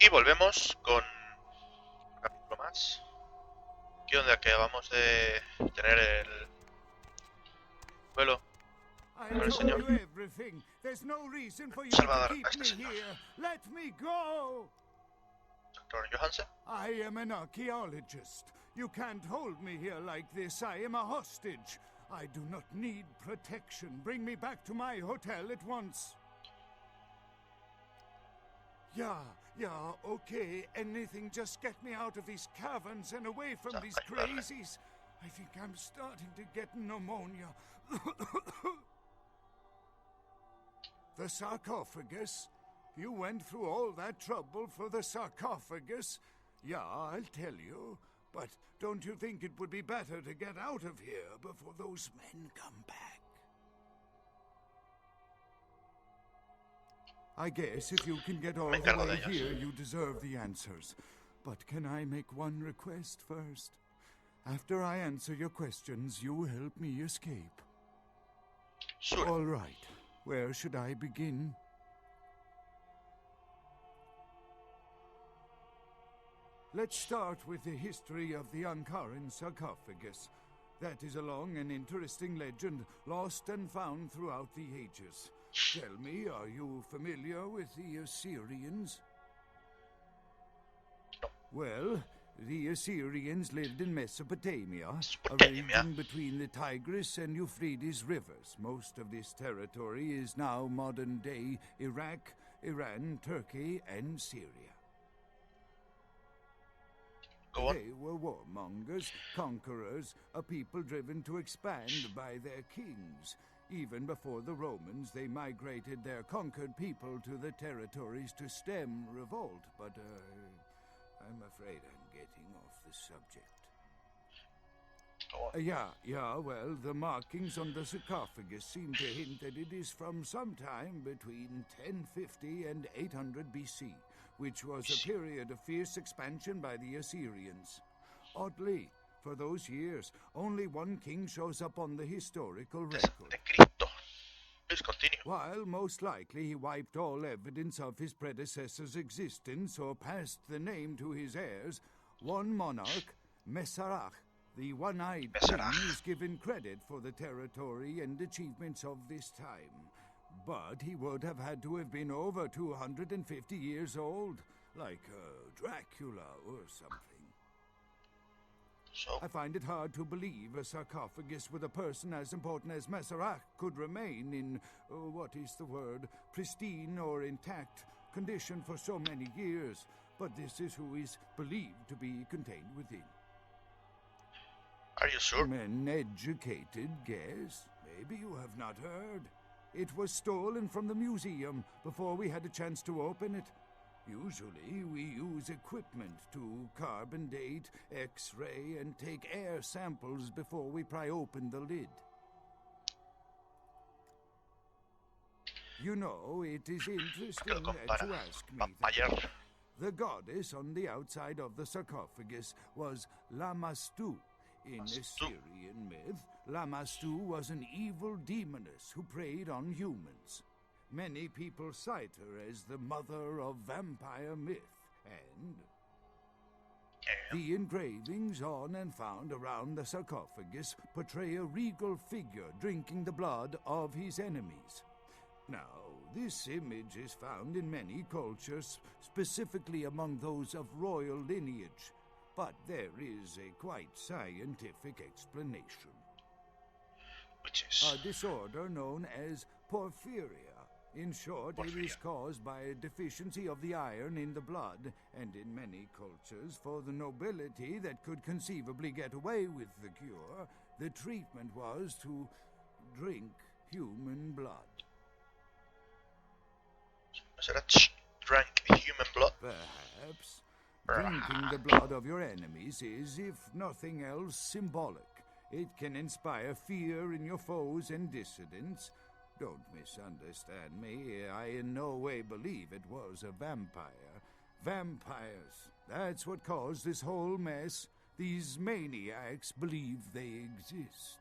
Y volvemos con un capítulo más. Aquí donde acabamos de tener el duelo I con el told señor you everything. There's no reason for you to Salvador, keep este me señor, here. Let me go. Dr. Johansen. I am an archaeologist. You can't hold me here like this. I am a hostage. I do not need protection. Bring me back to my hotel at once. Yeah, okay. Anything, just get me out of these caverns and away from these crazies. I think I'm starting to get pneumonia. The sarcophagus? You went through all that trouble for the sarcophagus? Yeah, I'll tell you. But don't you think it would be better to get out of here before those men come back? I guess if you can get all the way here, you deserve the answers. But can I make one request first? After I answer your questions, you help me escape. Sure. All right. Where should I begin? Let's start with the history of the Ankaran sarcophagus. That is a long and interesting legend, lost and found throughout the ages. Tell me, are you familiar with the Assyrians? No. Well, the Assyrians lived in Mesopotamia, a region between the Tigris and Euphrates rivers. Most of this territory is now modern-day Iraq, Iran, Turkey, and Syria. They were warmongers, conquerors, a people driven to expand by their kings. Even before the Romans, they migrated their conquered people to the territories to stem revolt, but I'm afraid I'm getting off the subject. Well, the markings on the sarcophagus seem to hint that it is from sometime between 1050 and 800 BC, which was a period of fierce expansion by the Assyrians. Oddly, for those years, only one king shows up on the historical record. Please continue. While most likely he wiped all evidence of his predecessor's existence or passed the name to his heirs, one monarch, Mesarach, the one-eyed king, is given credit for the territory and achievements of this time. But he would have had to have been over 250 years old, like Dracula or something. So? I find it hard to believe a sarcophagus with a person as important as Mesarach could remain in, pristine or intact condition for so many years. But this is who is believed to be contained within. Are you sure? An educated guess? Maybe you have not heard. It was stolen from the museum before we had a chance to open it. Usually, we use equipment to carbon date, X-ray, and take air samples before we pry open the lid. You know, it is interesting to ask me that. The goddess on the outside of the sarcophagus was Lamastu. In Assyrian myth, Lamastu was an evil demoness who preyed on humans. Many people cite her as the mother of vampire myth, and the engravings on and found around the sarcophagus portray a regal figure drinking the blood of his enemies. Now, this image is found in many cultures, specifically among those of royal lineage, but there is a quite scientific explanation. Which is? A disorder known as porphyria. In short, it is caused by a deficiency of the iron in the blood, and in many cultures, for the nobility that could conceivably get away with the cure, the treatment was to drink human blood. Mesarach drank human blood? Perhaps. Drinking the blood of your enemies is, if nothing else, symbolic. It can inspire fear in your foes and dissidents. Don't misunderstand me. I in no way believe it was a vampire. Vampires. That's what caused this whole mess. These maniacs believe they exist.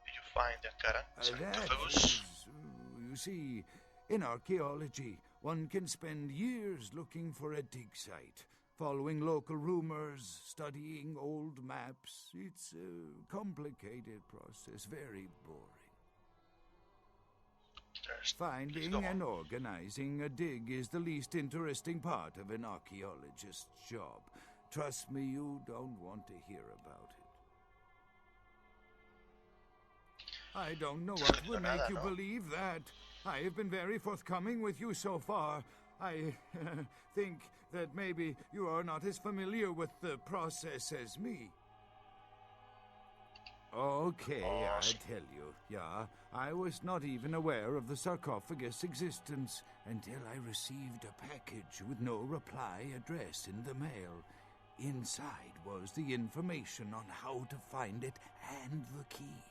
Did you find the Ankaran sarcophagus? You see, In archaeology, one can spend years looking for a dig site, following local rumors, studying old maps. It's a complicated process, very boring. Finding and organizing a dig is the least interesting part of an archaeologist's job. Trust me, you don't want to hear about it. I don't know what would make you believe that. I have been very forthcoming with you so far. I think that maybe you are not as familiar with the process as me. Okay, I tell you, yeah, I was not even aware of the sarcophagus' existence until I received a package with no reply address in the mail. Inside was the information on how to find it and the key.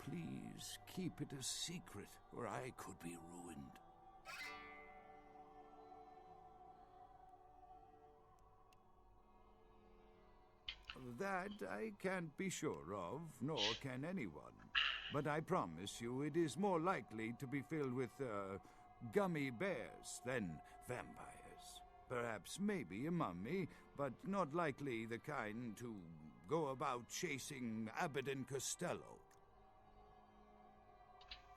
Please keep it a secret, or I could be ruined. That I can't be sure of, nor can anyone. But I promise you it is more likely to be filled with, gummy bears than vampires. Perhaps maybe a mummy, but not likely the kind to go about chasing Abbott and Costello.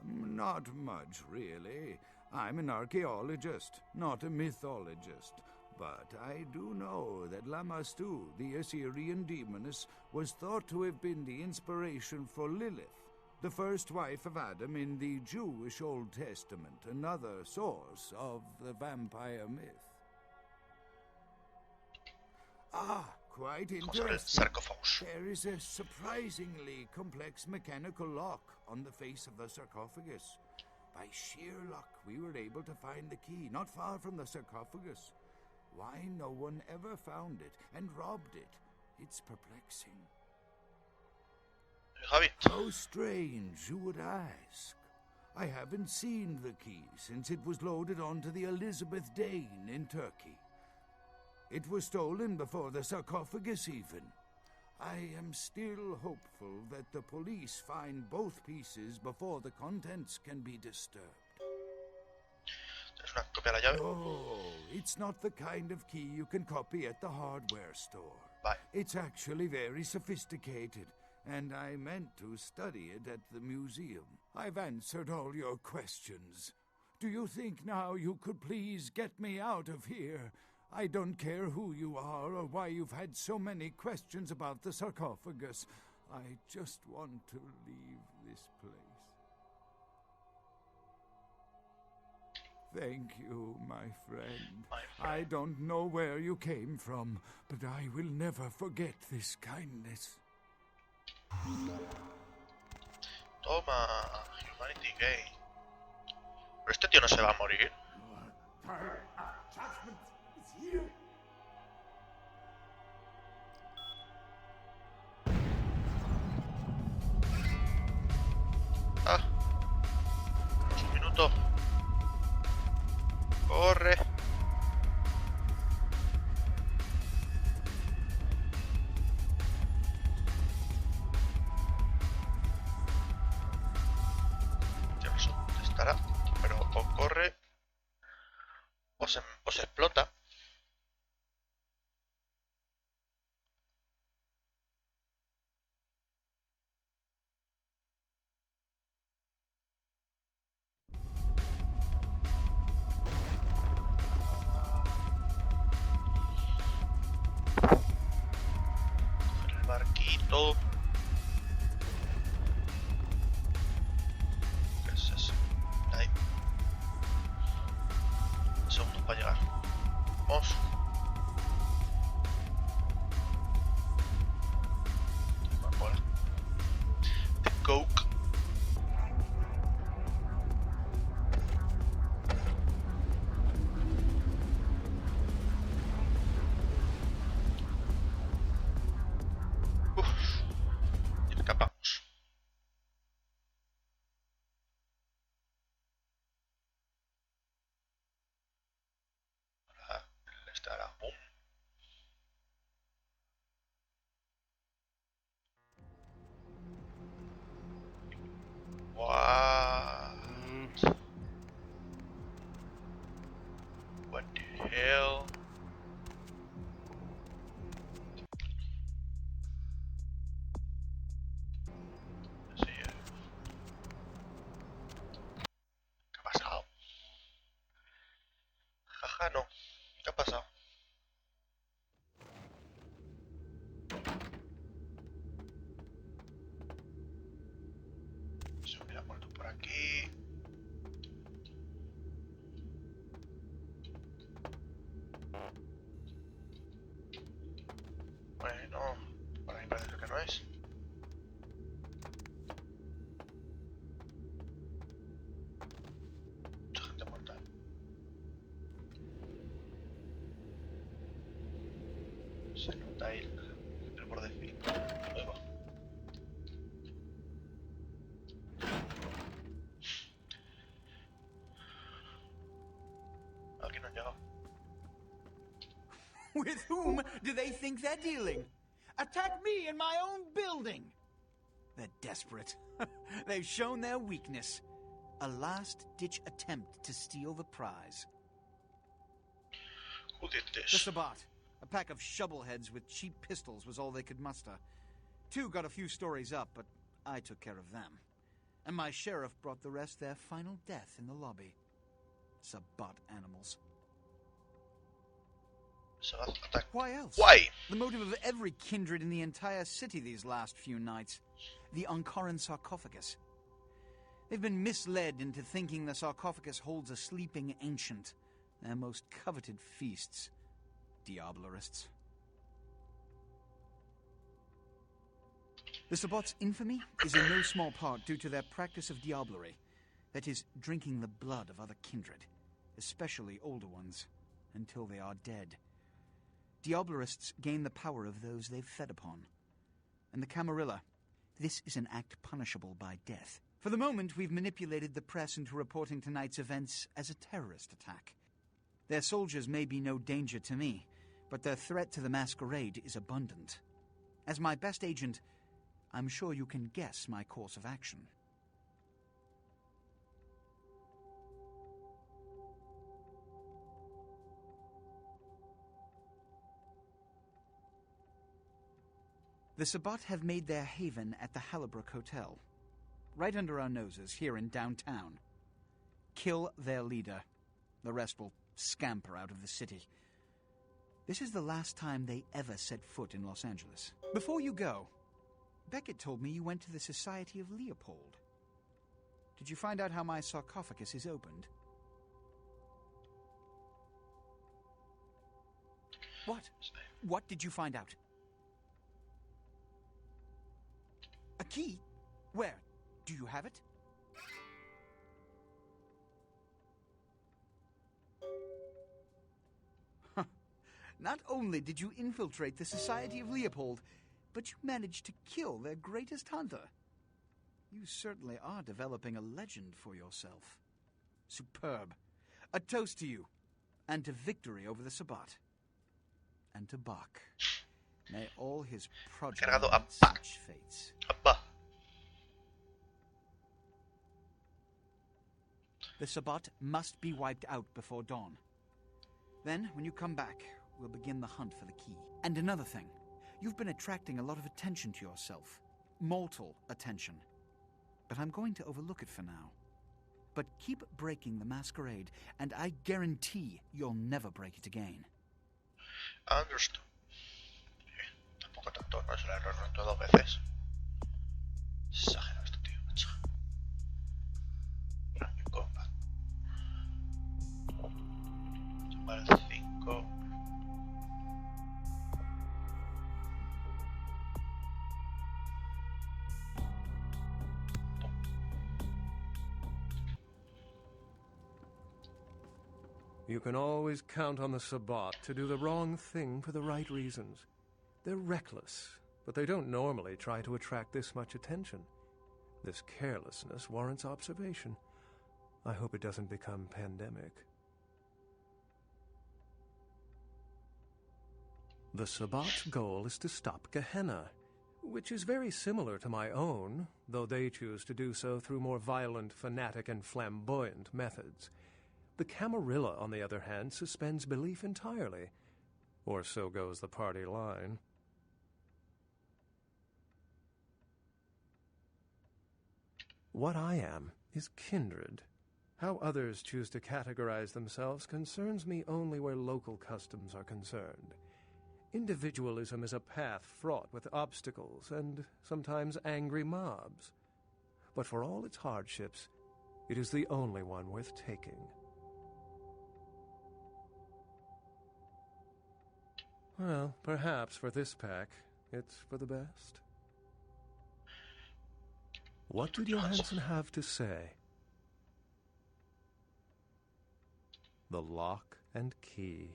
Not much, really. I'm an archaeologist, not a mythologist. But I do know that Lamastu, the Assyrian demoness, was thought to have been the inspiration for Lilith, the first wife of Adam in the Jewish Old Testament, another source of the vampire myth. Ah, quite interesting. There is a surprisingly complex mechanical lock on the face of the sarcophagus. By sheer luck, we were able to find the key not far from the sarcophagus. Why no one ever found it and robbed it? It's perplexing. How strange, you would ask. I haven't seen the key since it was loaded onto the Elizabeth Dane in Turkey. It was stolen before the sarcophagus even. I am still hopeful that the police find both pieces before the contents can be disturbed. No, it's not the kind of key you can copy at the hardware store. It's actually very sophisticated, and I meant to study it at the museum. I've answered all your questions. Do you think now you could please get me out of here? I don't care who you are or why you've had so many questions about the sarcophagus. I just want to leave this place. Thank you, my friend. I don't know where you came from, but I will never forget this kindness. Toma, Humanity Gay. Pero este tío no se va a morir. Ah, un minuto. Corre. Ya no sé dónde estará, pero o corre o se explota. Coger el barquito. ¿Qué es eso? Ahí. Segundos para llegar. Vamos. Coca-Cola. The Coke. Y escapamos. Ahora el Ah, no. ¿Qué ha pasado? Se me hubiera muerto por aquí. Bueno, por ahí parece que no es. Mucha gente muerta. Se nota ahí el borde fino. Ahí va. Aquí no han llegado. With whom do they think they're dealing? Attack me in my own building! They're desperate. They've shown their weakness. A last-ditch attempt to steal the prize. Who did The this? Sabbat. A pack of shovelheads with cheap pistols was all they could muster. Two got a few stories up, but I took care of them. And my sheriff brought the rest their final death in the lobby. Sabbat animals. Sabbath attack. Why else? Why? The motive of every kindred in the entire city these last few nights. The Ankaran sarcophagus. They've been misled into thinking the sarcophagus holds a sleeping ancient. Their most coveted feasts. Diablerists. The Sabbat's infamy is in no small part due to their practice of diablerie. That is, drinking the blood of other kindred, especially older ones, until they are dead. Diablerists gain the power of those they've fed upon. And the Camarilla, this is an act punishable by death. For the moment, we've manipulated the press into reporting tonight's events as a terrorist attack. Their soldiers may be no danger to me, but their threat to the masquerade is abundant. As my best agent, I'm sure you can guess my course of action. The Sabbat have made their haven at the Hallibrook Hotel, right under our noses here in downtown. Kill their leader. The rest will scamper out of the city. This is the last time they ever set foot in Los Angeles. Before you go, Beckett told me you went to the Society of Leopold. Did you find out how my sarcophagus is opened? What? What did you find out? A key? Where? Do you have it? Not only did you infiltrate the Society of Leopold, but you managed to kill their greatest hunter. You certainly are developing a legend for yourself. Superb. A toast to you, and to victory over the Sabbat. And to Bach. May all his progeny Cargado a meet Bach. such fates. Apa. The Sabbat must be wiped out before dawn. Then, when you come back, we'll begin the hunt for the key. And another thing. You've been attracting a lot of attention to yourself. Mortal attention. But I'm going to overlook it for now. But keep breaking the masquerade, and I guarantee you'll never break it again. Understood. Tampoco tanto, no es el error, no dos veces. Exagerado este tío, macho. Rank combat. Vale, 5. You can always count on the Sabbat to do the wrong thing for the right reasons. They're reckless, but they don't normally try to attract this much attention. This carelessness warrants observation. I hope it doesn't become pandemic. The Sabbat's goal is to stop Gehenna, which is very similar to my own, though they choose to do so through more violent, fanatic, and flamboyant methods. The Camarilla, on the other hand, suspends belief entirely. Or so goes the party line. What I am is kindred. How others choose to categorize themselves concerns me only where local customs are concerned. Individualism is a path fraught with obstacles and sometimes angry mobs. But for all its hardships, it is the only one worth taking. Well, perhaps for this pack, it's for the best. What did Johansson have to say? The lock and key.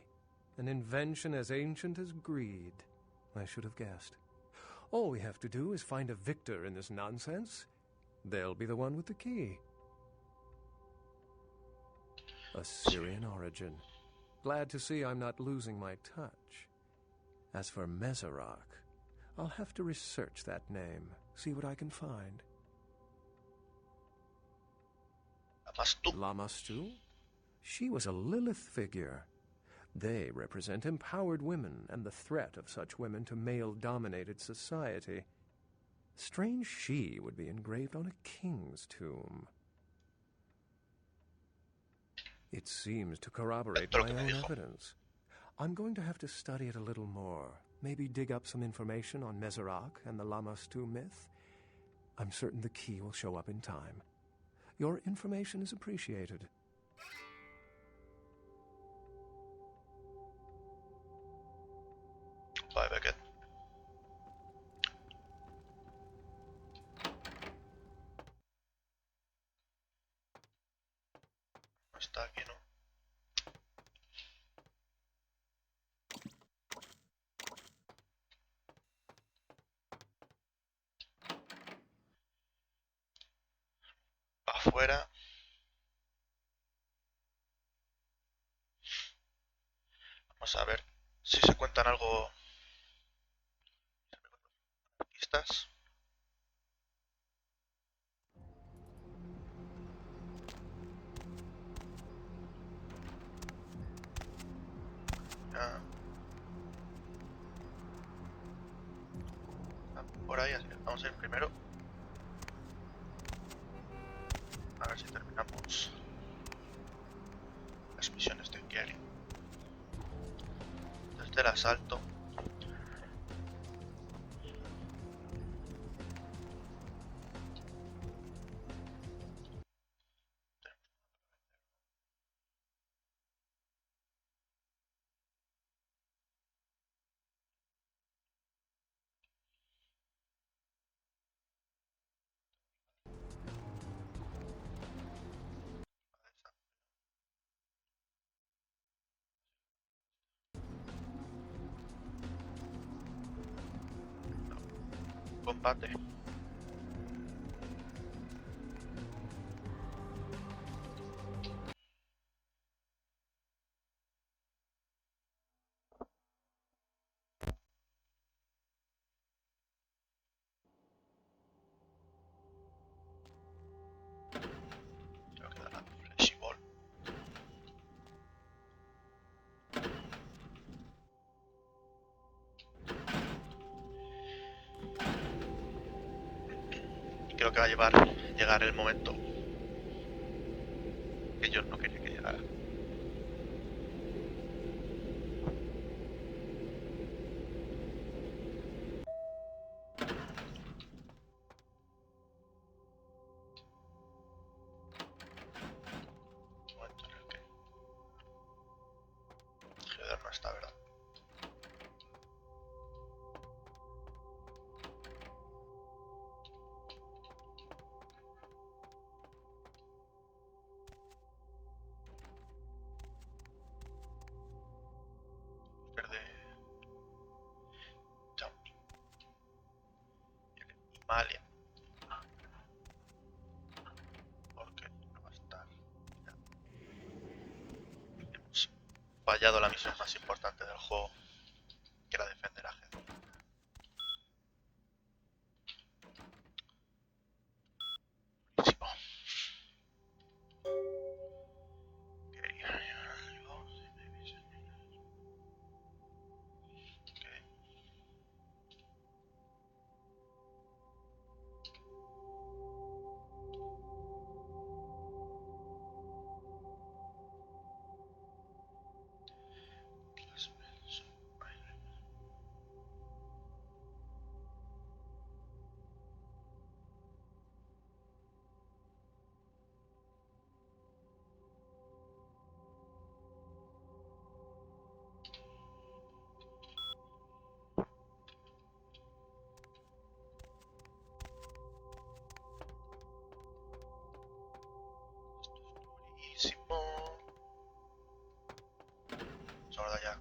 An invention as ancient as greed. I should have guessed. All we have to do is find a victor in this nonsense. They'll be the one with the key. Assyrian origin. Glad to see I'm not losing my touch. As for Mezerak, I'll have to research that name, see what I can find. Lamastu? She was a Lilith figure. They represent empowered women and the threat of such women to male-dominated society. Strange she would be engraved on a king's tomb. It seems to corroborate my own evidence. I'm going to have to study it a little more. Maybe dig up some information on Mezerak and the Lamastu myth. I'm certain the key will show up in time. Your information is appreciated. Bye, Beckett. No está aquí, ¿no? Afuera. Vamos a ver si se cuentan algo. Pistas. Ah. Por ahí, así que vamos a ir primero. A ver si terminamos las misiones de Gary. Desde el asalto. Combate. Creo que da la flexible. Y creo que va a llegar el momento que yo no quería que llegara. Momento en el que Heather no está, ¿verdad? Verde. Chao. Malia. Porque no va a estar. Hemos fallado la misión más importante del juego, que era defender a Heather. Buenísimo.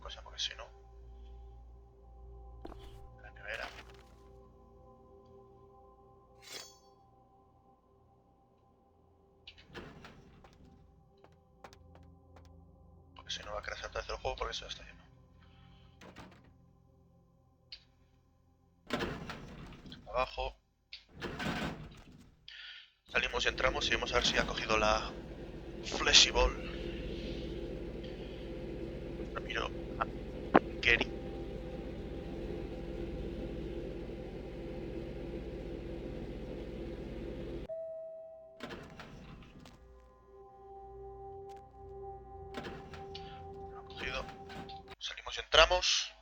cosa, porque si no... La nevera. Porque si no va a crecer otra vez el juego porque se está lleno. Abajo. Salimos y entramos y vamos a ver si ha cogido la Fleshy Ball. No miro a Gary. Lo ha cogido. Salimos y entramos.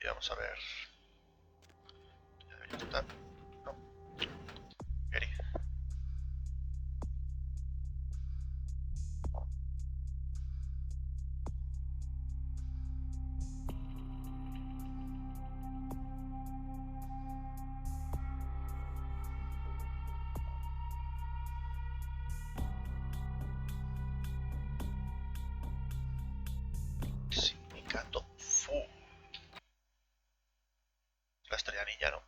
Y vamos a ver. Ya debería estar. No. Gary. Sindicato Fu. La estrella ninja, ¿no?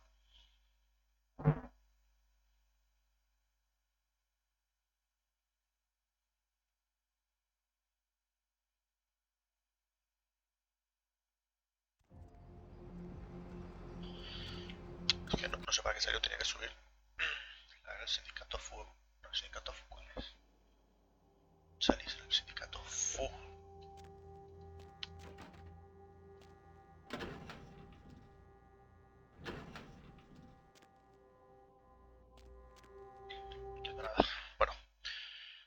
Es que no sé para qué serio tenía que subir. El sindicato Fu. No, el sindicato Fu, ¿cuál es? Salís del sindicato Fu. No entiendo nada. Bueno,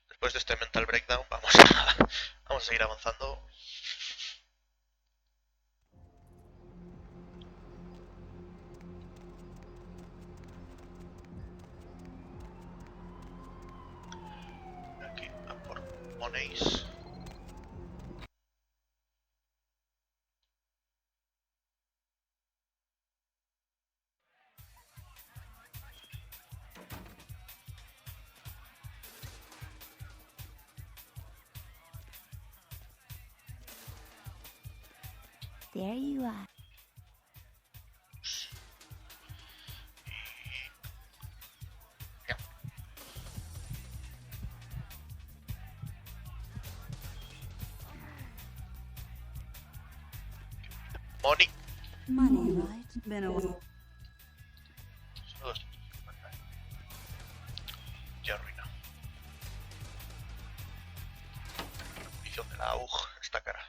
después de este mental breakdown vamos a seguir avanzando. Aquí a por Monéis. There you are. Ya. Moni. Money, right? Been a while. Saludos. Ya arruina. Munición de la AUG. Esta cara.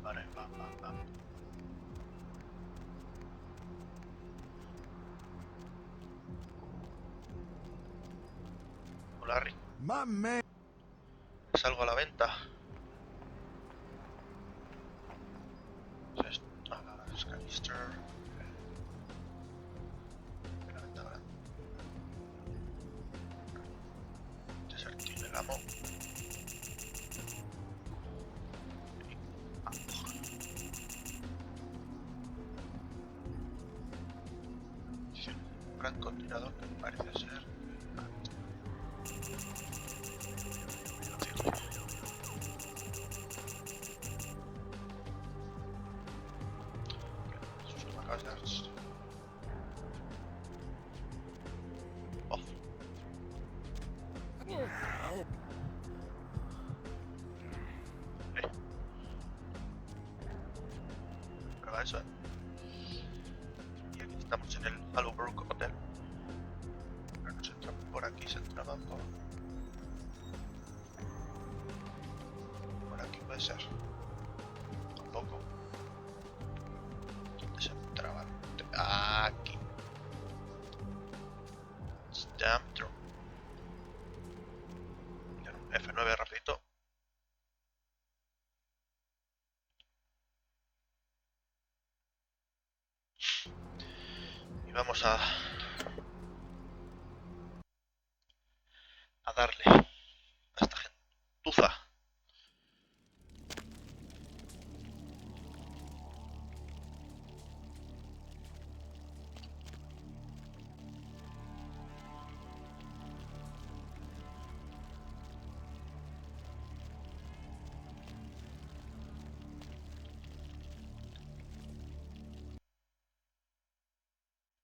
Vale, va. Hola, Harry. My man. Salgo a la venta. Es canister. La venta grande. Desertín el amo. Francotirador que parece ser. Susto me acabas de dar. Off. Prueba eso, Y aquí estamos en el Hallowbrook Hotel. Pero no se entra por aquí, se entraba por aquí puede ser. Tampoco. ¿Dónde se entraba? Aquí. Stamp throw. F9 rapidito. Y vamos a A darle a esta gentuza.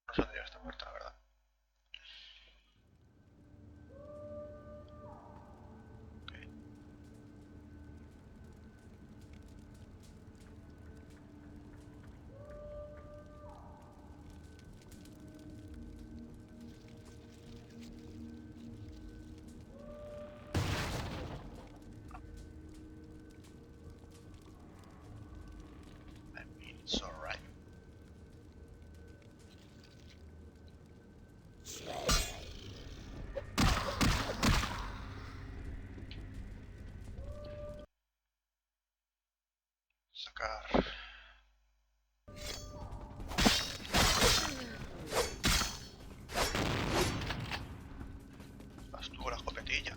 No saldría esta puerta, la verdad. Okay. I mean, it's alright. Sacar. Vas tú con la escopetilla.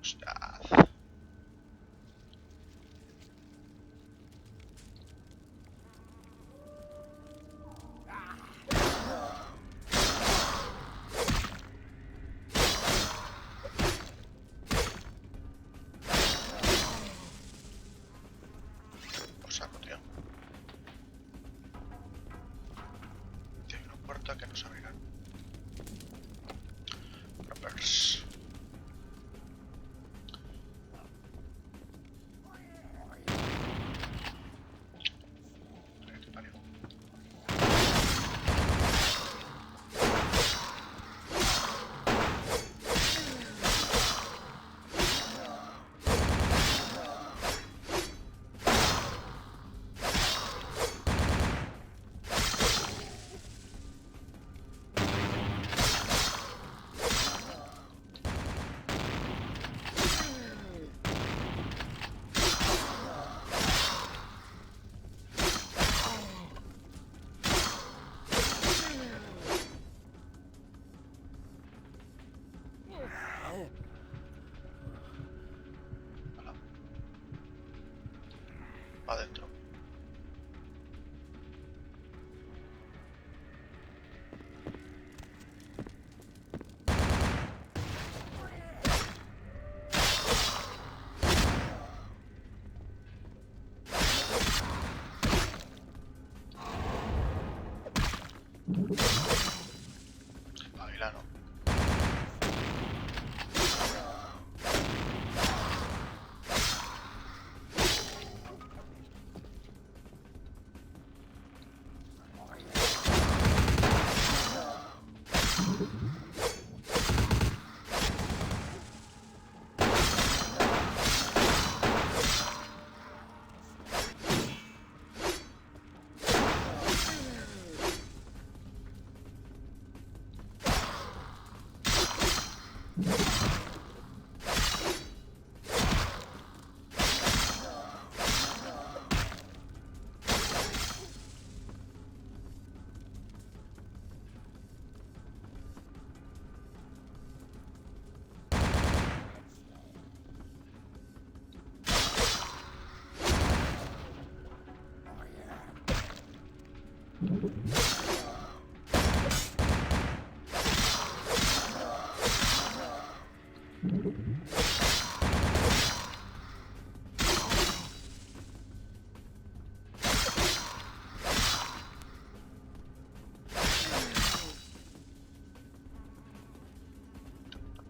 Ostras. Por saco, tío. Hay una puerta que nos abrirán. Rompers. Adentro. Bailano.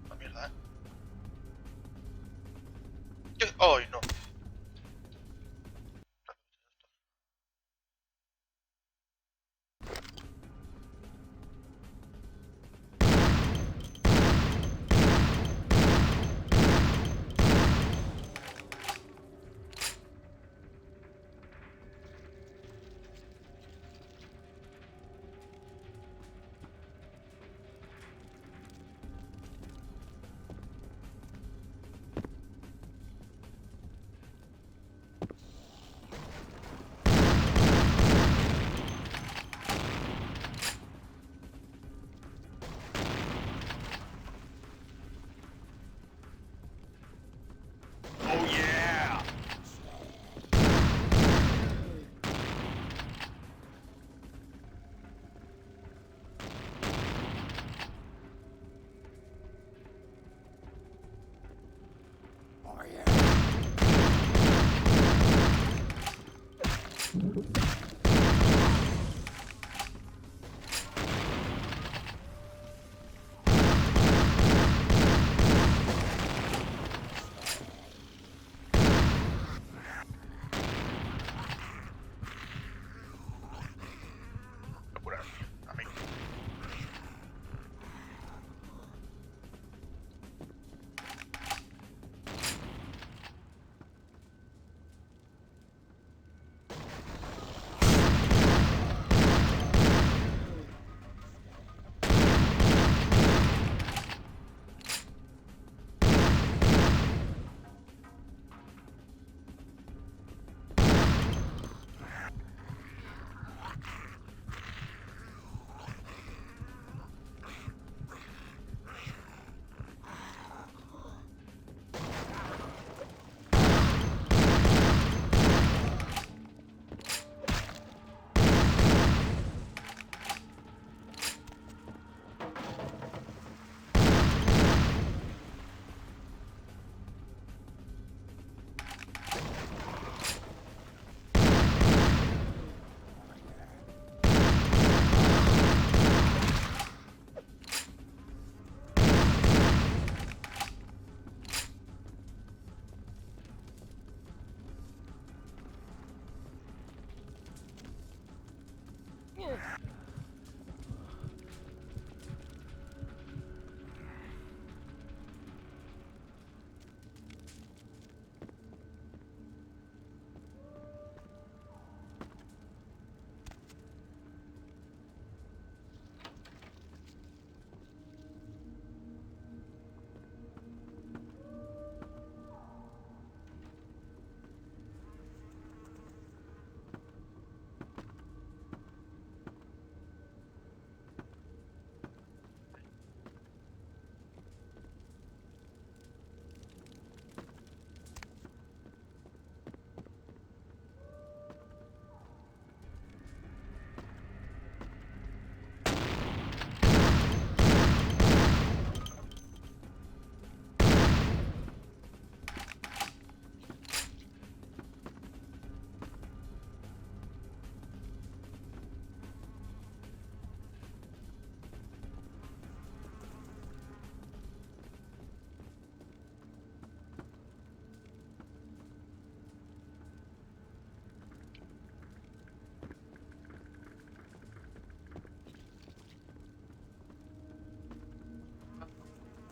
La mierda, ¡ay, no!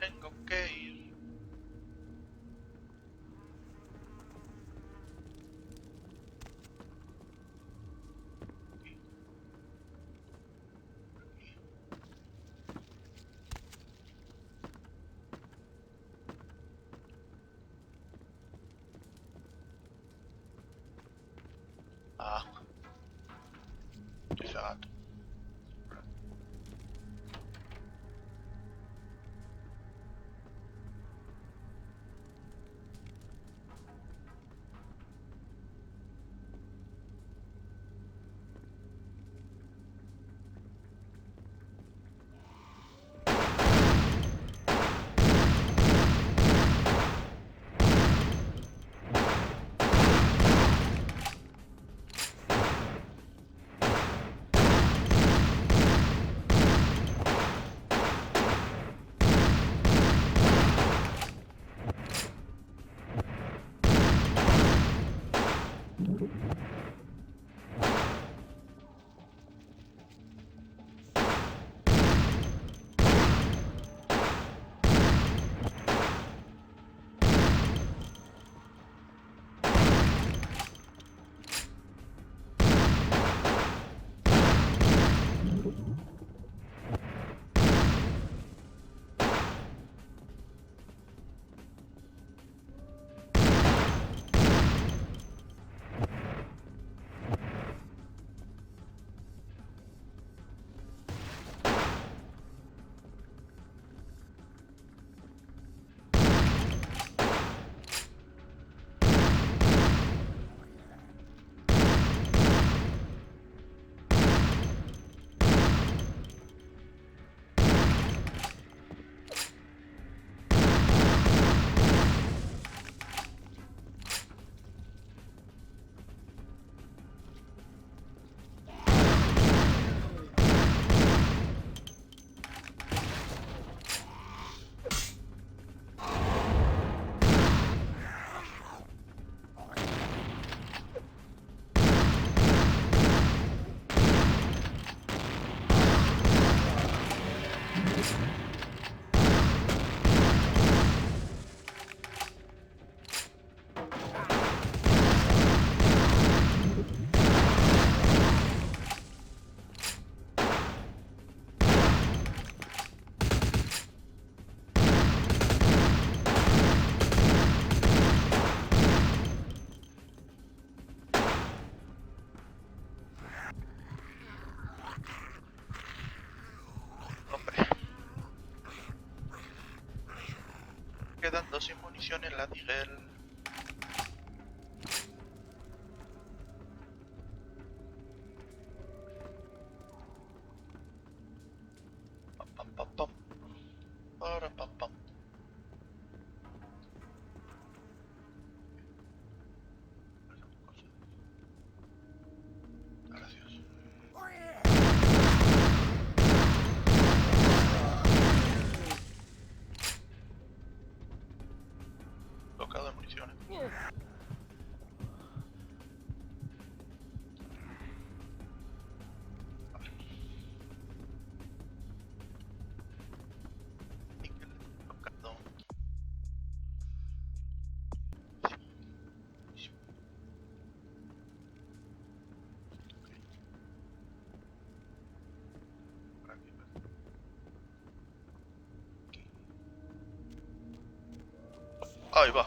Tengo que ir. Ah, estoy ferrato. quedando sin munición en la Tigel. Pam, pam, pam, pam. Para, pam, pam. Gracias. Tocado de munición, Vale. Níquel tocado. Sí. Por aquí, por aquí. Ahí va.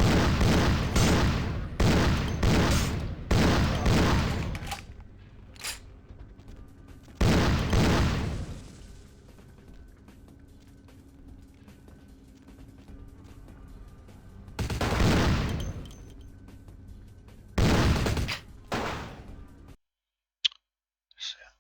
Sea.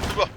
Ahí va.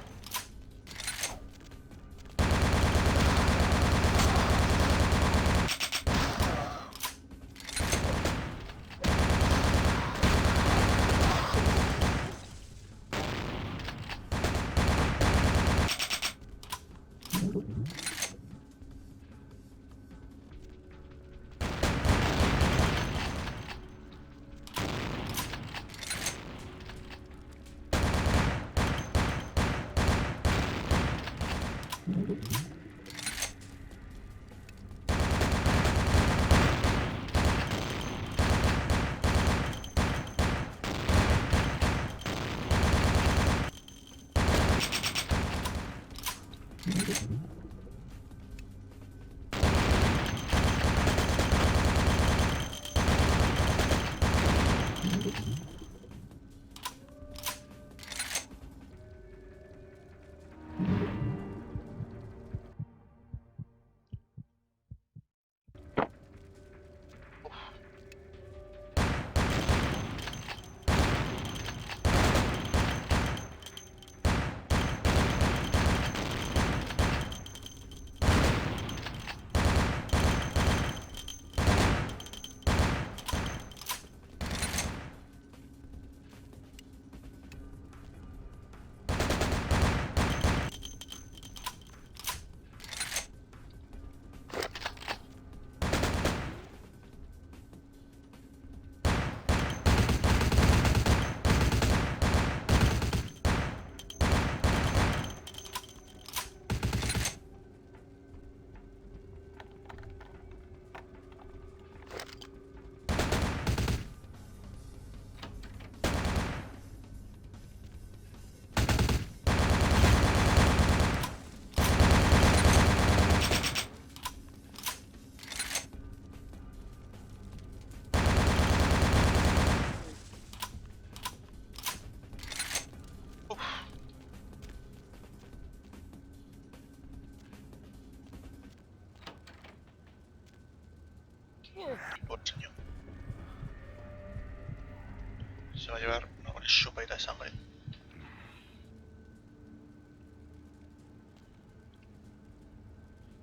Por señor. Se va a llevar una buena chupadita de sangre.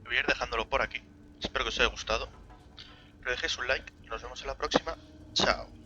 Voy a ir dejándolo por aquí. Espero que os haya gustado. Que dejéis un like y nos vemos en la próxima. Chao.